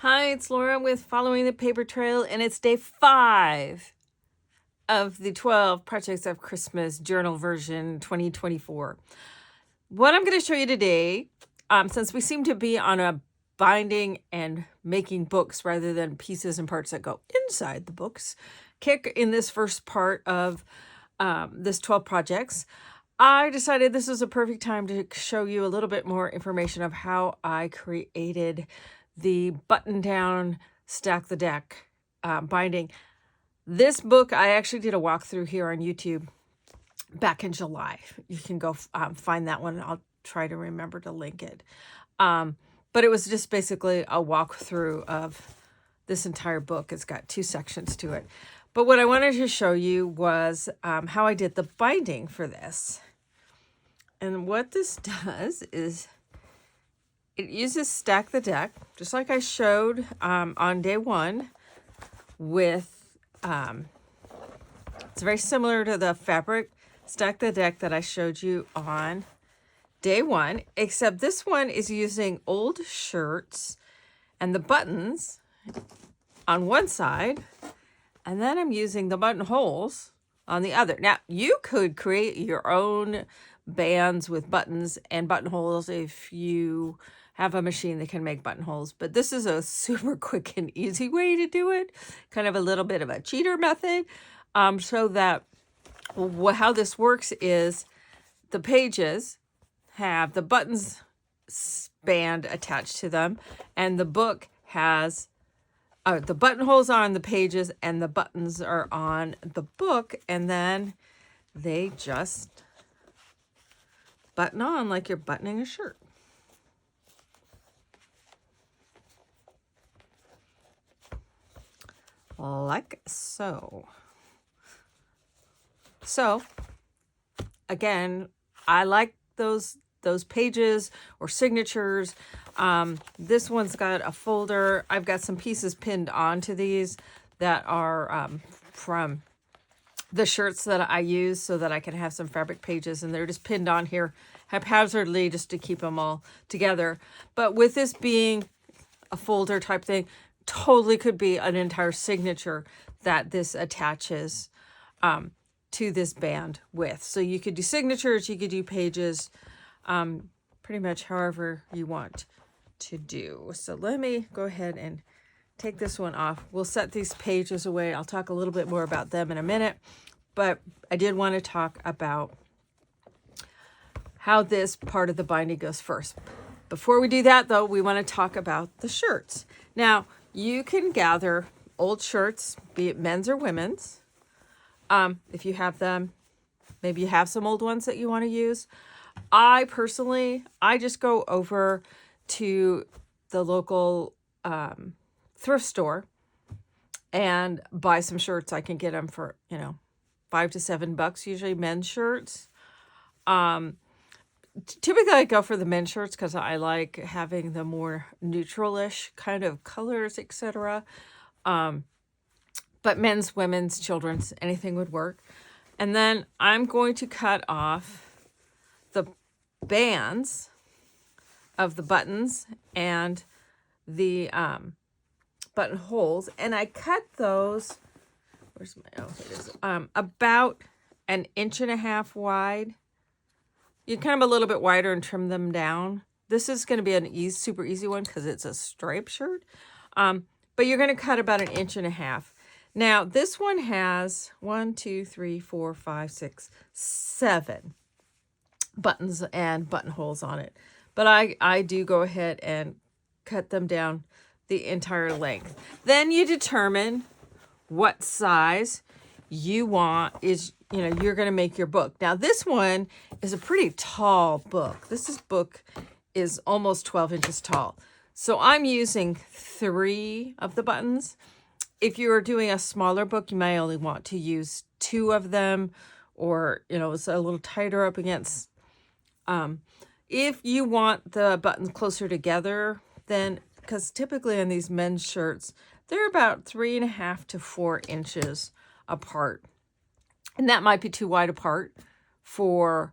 Hi, it's Laura with Following the Paper Trail, and it's day 5 of the 12 Projects of Christmas Journal version 2024. What I'm going to show you today, since we seem to be on a binding and making books rather than pieces and parts that go inside the books, kick in this first part of this 12 projects, I decided this was a perfect time to show you a little bit more information of how I created the button down stack the deck binding. This book, I actually did a walkthrough here on YouTube back in July. You can go find that one. I'll try to remember to link it. But it was just basically a walkthrough of this entire book. It's got 2 sections to it. But what I wanted to show you was how I did the binding for this. And what this does is it uses Stack the Deck, just like I showed on day 1 with, it's very similar to the fabric Stack the Deck that I showed you on day 1, except this one is using old shirts and the buttons on one side, and then I'm using the buttonholes on the other. Now, you could create your own bands with buttons and buttonholes if you have a machine that can make buttonholes, but this is a super quick and easy way to do it, kind of a little bit of a cheater method, so that how this works is the pages have the buttons band attached to them, and the book has the buttonholes are on the pages and the buttons are on the book, and then they just button on like you're buttoning a shirt. Like so. So, again, I like those pages or signatures. This one's got a folder. I've got some pieces pinned onto these that are from the shirts that I use so that I can have some fabric pages, and they're just pinned on here haphazardly just to keep them all together. But with this being a folder type thing, totally could be an entire signature that this attaches to this band with. So you could do signatures, you could do pages, pretty much however you want to do. So let me go ahead and take this one off. We'll set these pages away. I'll talk a little bit more about them in a minute, but I did want to talk about how this part of the binding goes first. Before we do that, though, we want to talk about the shirts. Now, you can gather old shirts, be it men's or women's. If you have them, maybe you have some old ones that you want to use. I personally just go over to the local thrift store and buy some shirts. I can get them for, $5 to $7, usually men's shirts. Typically I go for the men's shirts because I like having the more neutral-ish kind of colors, etc. But men's, women's, children's, anything would work. And then I'm going to cut off the bands of the buttons and the buttonholes, and I cut those, where's my, oh, here it is, about 1.5 inches wide. You kind of a little bit wider and trim them down. This is going to be an super easy one because it's a striped shirt. But you're going to cut about 1.5 inches. Now, this one has 1, 2, 3, 4, 5, 6, 7 buttons and buttonholes on it. But I do go ahead and cut them down the entire length. Then you determine what size you want is, you're going to make your book. Now, this one is a pretty tall book. This book is almost 12 inches tall. So I'm using 3 of the buttons. If you're doing a smaller book, you may only want to use 2 of them, or, it's a little tighter up against. If you want the buttons closer together, then, because typically on these men's shirts, they're about 3.5 to 4 inches apart. And that might be too wide apart for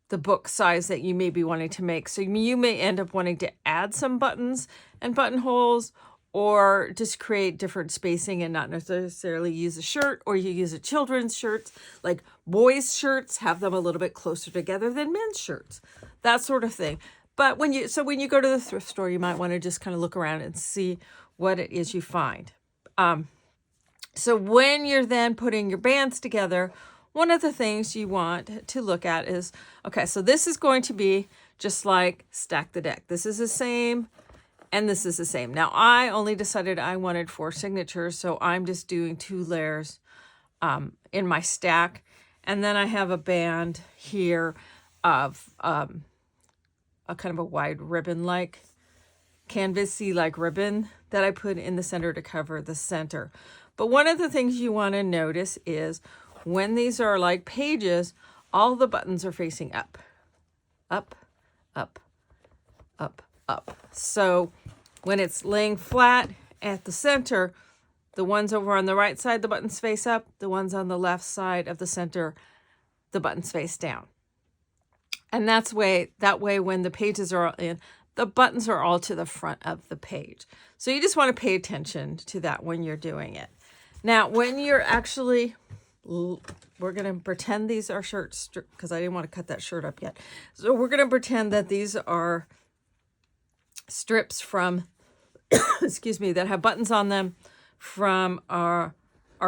the book size that you may be wanting to make. So you may end up wanting to add some buttons and buttonholes, or just create different spacing and not necessarily use a shirt, or you use a children's shirt, like boys' shirts, have them a little bit closer together than men's shirts, that sort of thing. But when you go to the thrift store, you might want to just kind of look around and see what it is you find. So when you're then putting your bands together, one of the things you want to look at is, okay, so this is going to be just like Stack the Deck. This is the same, and this is the same. Now, I only decided I wanted 4 signatures, so I'm just doing 2 layers in my stack. And then I have a band here of a kind of a wide ribbon-like, canvasy like ribbon that I put in the center to cover the center. But one of the things you want to notice is when these are like pages, all the buttons are facing up, up, up, up, up. So when it's laying flat at the center, the ones over on the right side, the buttons face up. The ones on the left side of the center, the buttons face down. And that way when the pages are in, the buttons are all to the front of the page. So you just want to pay attention to that when you're doing it. Now, when you're actually, we're going to pretend these are shirts, because I didn't want to cut that shirt up yet. So we're going to pretend that these are strips from, excuse me, that have buttons on them from our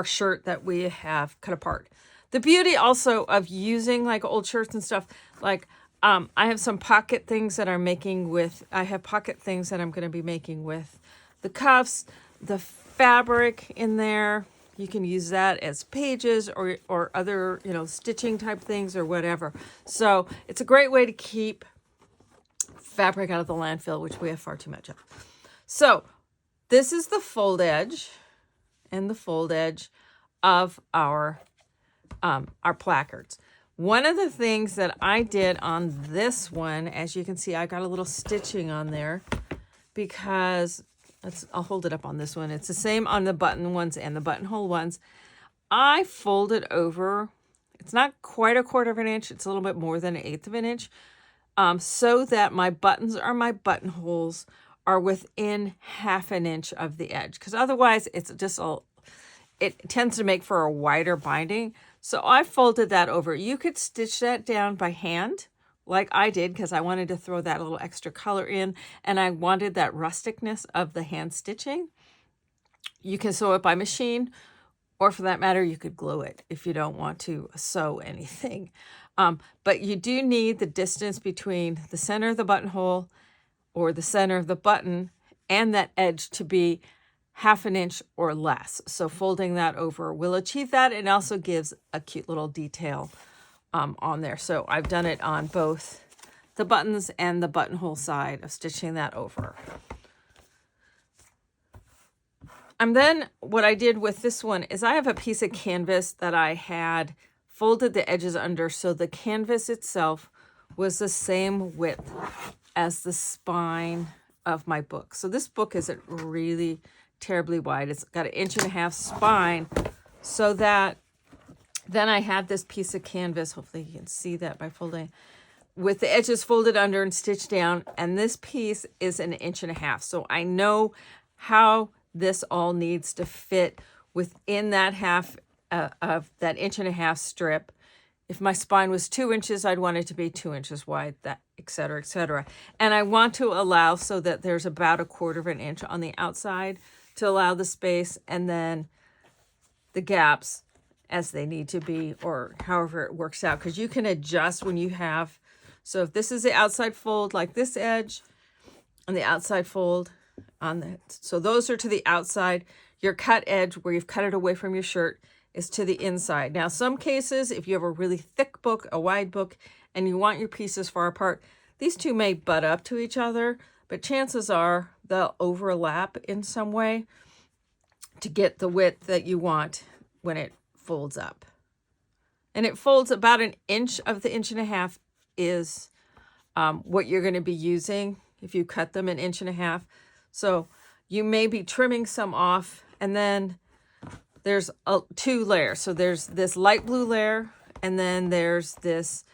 shirt that we have cut apart. The beauty also of using like old shirts and stuff, like I have some pocket things that I'm making with, I have pocket things that I'm going to be making with the cuffs, the fabric in there. You can use that as pages or other, stitching type things or whatever. So it's a great way to keep fabric out of the landfill, which we have far too much of. So this is the fold edge and the fold edge of our placards. One of the things that I did on this one, as you can see, I got a little stitching on there because I'll hold it up on this one. It's the same on the button ones and the buttonhole ones. I folded over, it's not quite a 1/4 of an inch, it's a little bit more than 1/8 of an inch, so that my buttons or my buttonholes are within 1/2 an inch of the edge. Because otherwise it's just it tends to make for a wider binding. So I folded that over. You could stitch that down by hand, like I did, because I wanted to throw that little extra color in, and I wanted that rusticness of the hand stitching. You can sew it by machine, or for that matter, you could glue it if you don't want to sew anything. But you do need the distance between the center of the buttonhole or the center of the button and that edge to be 1/2 an inch or less. So folding that over will achieve that, and also gives a cute little detail on there. So I've done it on both the buttons and the buttonhole side of stitching that over. And then what I did with this one is I have a piece of canvas that I had folded the edges under, so the canvas itself was the same width as the spine of my book. So this book isn't really terribly wide. It's got 1.5 inch spine, so that then I had this piece of canvas, hopefully you can see that by folding, with the edges folded under and stitched down, and this piece is 1.5 inches. So I know how this all needs to fit within that half of that 1.5 inch strip. If my spine was 2 inches, I'd want it to be 2 inches wide, that, et cetera, et cetera. And I want to allow so that there's about 1/4 of an inch on the outside to allow the space, and then the gaps as they need to be, or however it works out, because you can adjust when you have, so if this is the outside fold, like this edge, and the outside fold on that, so those are to the outside. Your cut edge, where you've cut it away from your shirt, is to the inside. Now, some cases, if you have a really thick book, a wide book, and you want your pieces far apart, these two may butt up to each other, but chances are they'll overlap in some way to get the width that you want when it folds up. And it folds about 1 inch of the 1.5 inches is what you're going to be using if you cut them 1.5 inches. So you may be trimming some off, and then there's 2 layers. So there's this light blue layer, and then there's this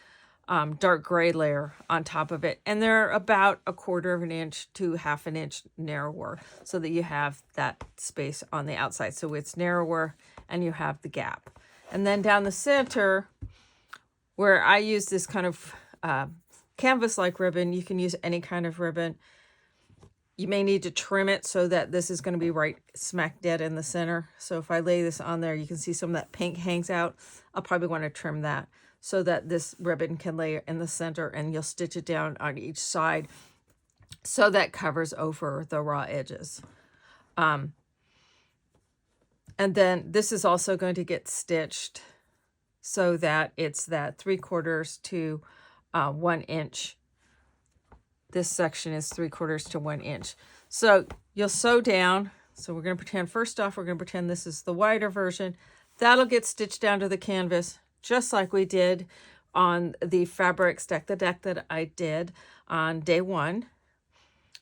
dark gray layer on top of it. And they're about 1/4 of an inch to 1/2 an inch narrower so that you have that space on the outside. So it's narrower and you have the gap. And then down the center, where I use this kind of canvas-like ribbon, you can use any kind of ribbon. You may need to trim it so that this is going to be right smack dead in the center. So if I lay this on there, you can see some of that pink hangs out. I'll probably want to trim that so that this ribbon can lay in the center, and you'll stitch it down on each side so that covers over the raw edges. And then this is also going to get stitched so that it's that 3/4 to 1 inch. This section is 3/4 to 1 inch. So you'll sew down. So we're going to pretend, first off, we're going to pretend this is the wider version. That'll get stitched down to the canvas, just like we did on the fabric stack the deck that I did on day 1.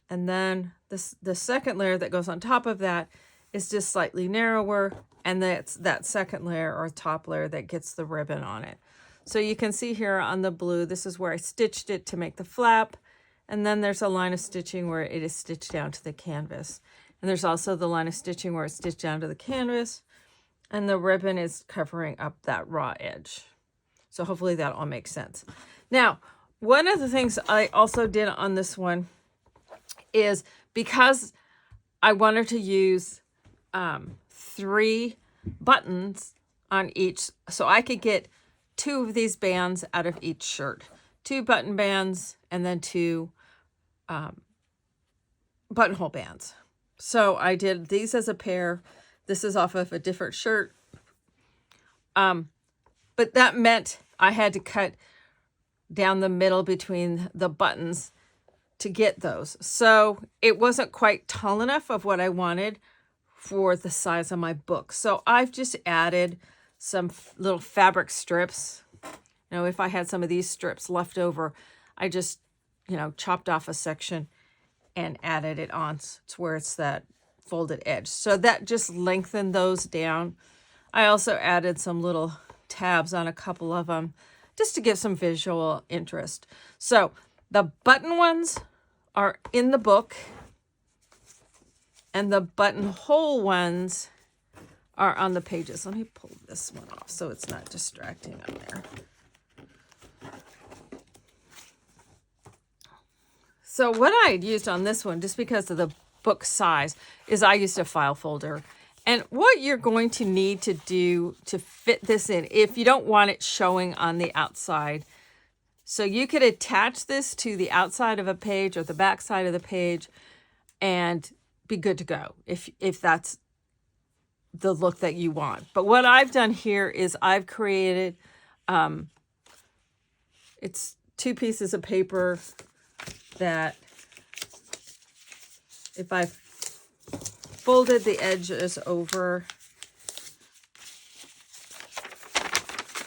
And then the second layer that goes on top of that is just slightly narrower, and that's that second layer or top layer that gets the ribbon on it. So you can see here on the blue, this is where I stitched it to make the flap, and then there's a line of stitching where it is stitched down to the canvas. And there's also the line of stitching where it's stitched down to the canvas, and the ribbon is covering up that raw edge. So hopefully that all makes sense. Now, one of the things I also did on this one is, because I wanted to use 3 buttons on each, so I could get 2 of these bands out of each shirt. 2 button bands and then 2 buttonhole bands. So I did these as a pair. This is off of a different shirt. But that meant I had to cut down the middle between the buttons to get those. So it wasn't quite tall enough of what I wanted for the size of my book. So I've just added some little fabric strips. You know, if I had some of these strips left over, I just, chopped off a section and added it on to where it's that folded edge. So that just lengthened those down. I also added some little tabs on a couple of them just to give some visual interest. So the button ones are in the book, and the buttonhole ones are on the pages. Let me pull this one off so it's not distracting on there. So what I used on this one, just because of the book size, is I used a file folder. And what you're going to need to do to fit this in, if you don't want it showing on the outside, so you could attach this to the outside of a page or the back side of the page and be good to go if that's the look that you want. But what I've done here is I've created, it's 2 pieces of paper that, if I folded the edges over,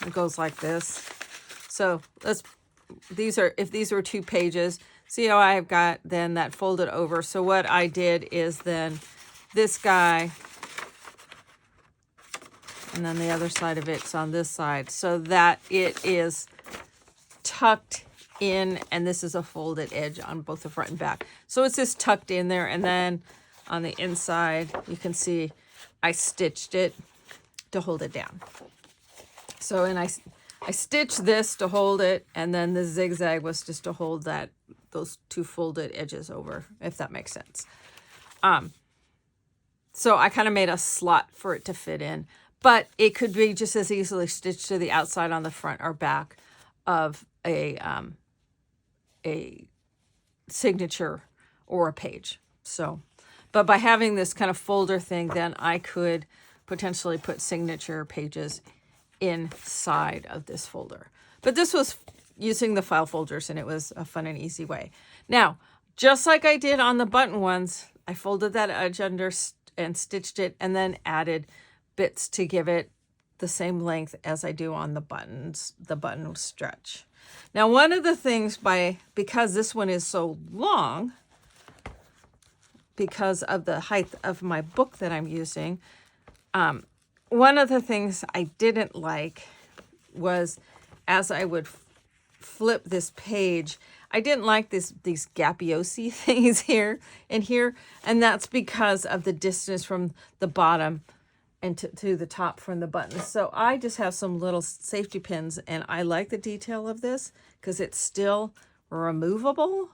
it goes like this. So if these were 2 pages, see how I've got then that folded over. So what I did is then this guy, and then the other side of it's on this side, so that it is tucked in, and this is a folded edge on both the front and back. So it's just tucked in there, and then on the inside, you can see I stitched it to hold it down. So, and I stitched this to hold it, and then the zigzag was just to hold those 2 folded edges over, if that makes sense. So I kind of made a slot for it to fit in, but it could be just as easily stitched to the outside on the front or back of a signature or a page. So, but by having this kind of folder thing, then I could potentially put signature pages inside of this folder. But this was using the file folders, and it was a fun and easy way. Now, just like I did on the button ones, I folded that edge under and stitched it, and then added bits to give it the same length as I do on the buttons, the button stretch. Now, one of the things, because this one is so long, because of the height of my book that I'm using, one of the things I didn't like was, as I would flip this page, I didn't like these gappiosi things here and here, and that's because of the distance from the bottom and to the top from the button. So I just have some little safety pins, and I like the detail of this because it's still removable.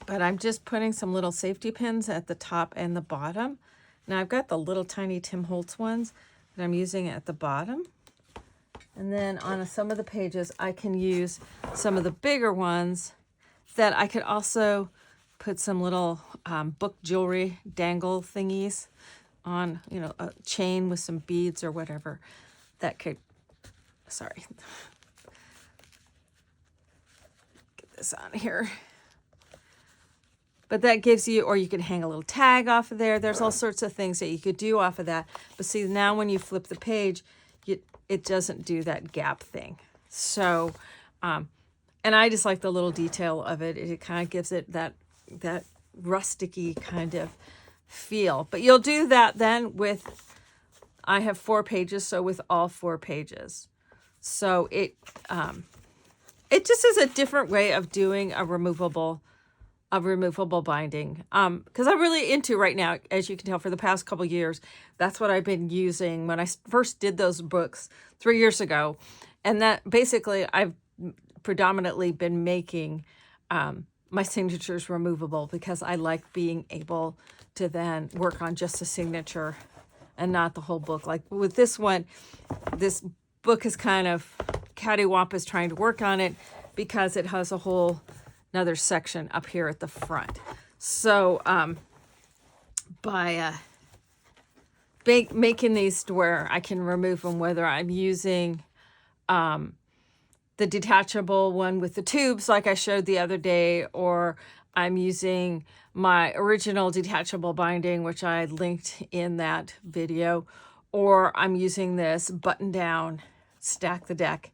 But I'm just putting some little safety pins at the top and the bottom. Now I've got the little tiny Tim Holtz ones that I'm using at the bottom. And then on some of the pages, I can use some of the bigger ones that I could also put some little book jewelry dangle thingies on, you know, a chain with some beads or whatever that could, sorry. Get this on here. But that gives you, or you could hang a little tag off of there. There's all sorts of things that you could do off of that. But see, now when you flip the page, it doesn't do that gap thing. So, and I just like the little detail of it. It kind of gives it that rusticy kind of feel. But you'll do that then with, I have 4 pages, so with all 4 pages. So it just is a different way of doing a removable binding, because I'm really into right now, as you can tell, for the past couple years. That's what I've been using when I first did those books 3 years ago, and that basically I've predominantly been making my signatures removable because I like being able to then work on just a signature and not the whole book. Like with this one, this book is kind of cattywampus trying to work on it because it has a whole another section up here at the front. So by making these to where I can remove them, whether I'm using the detachable one with the tubes like I showed the other day, or I'm using my original detachable binding, which I linked in that video, or I'm using this button down stack the deck.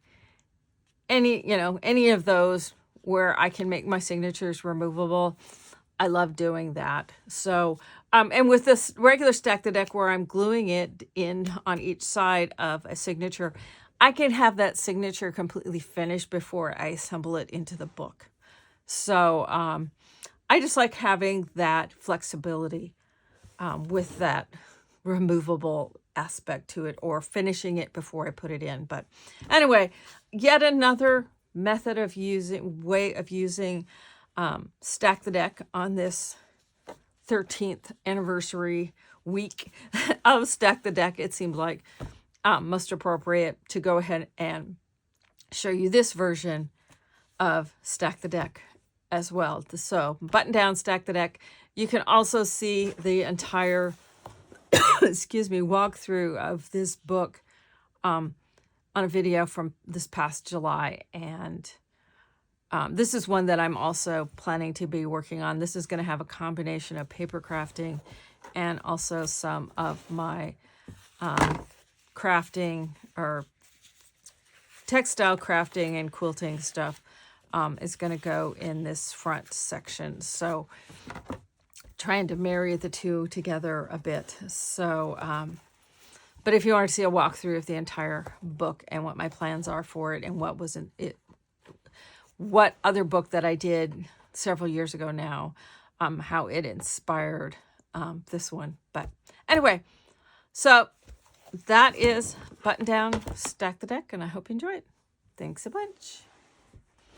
Any of those where I can make my signatures removable, I love doing that. So, and with this regular stack the deck where I'm gluing it in on each side of a signature, I can have that signature completely finished before I assemble it into the book. So I just like having that flexibility with that removable aspect to it, or finishing it before I put it in. But anyway, yet another method of way of using stack the deck on this 13th anniversary week of Stack the Deck. It seemed like most appropriate to go ahead and show you this version of Stack the Deck as well. So button down Stack the Deck. You can also see the entire walkthrough of this book on a video from this past July. And this is one that I'm also planning to be working on. This is going to have a combination of paper crafting and also some of my crafting or textile crafting and quilting stuff is going to go in this front section. So trying to marry the two together a bit. So, but if you want to see a walkthrough of the entire book and what my plans are for it and what was in it, what other book that I did several years ago now, how it inspired this one. But anyway, so that is Button Down Stack the Deck, and I hope you enjoy it. Thanks a bunch.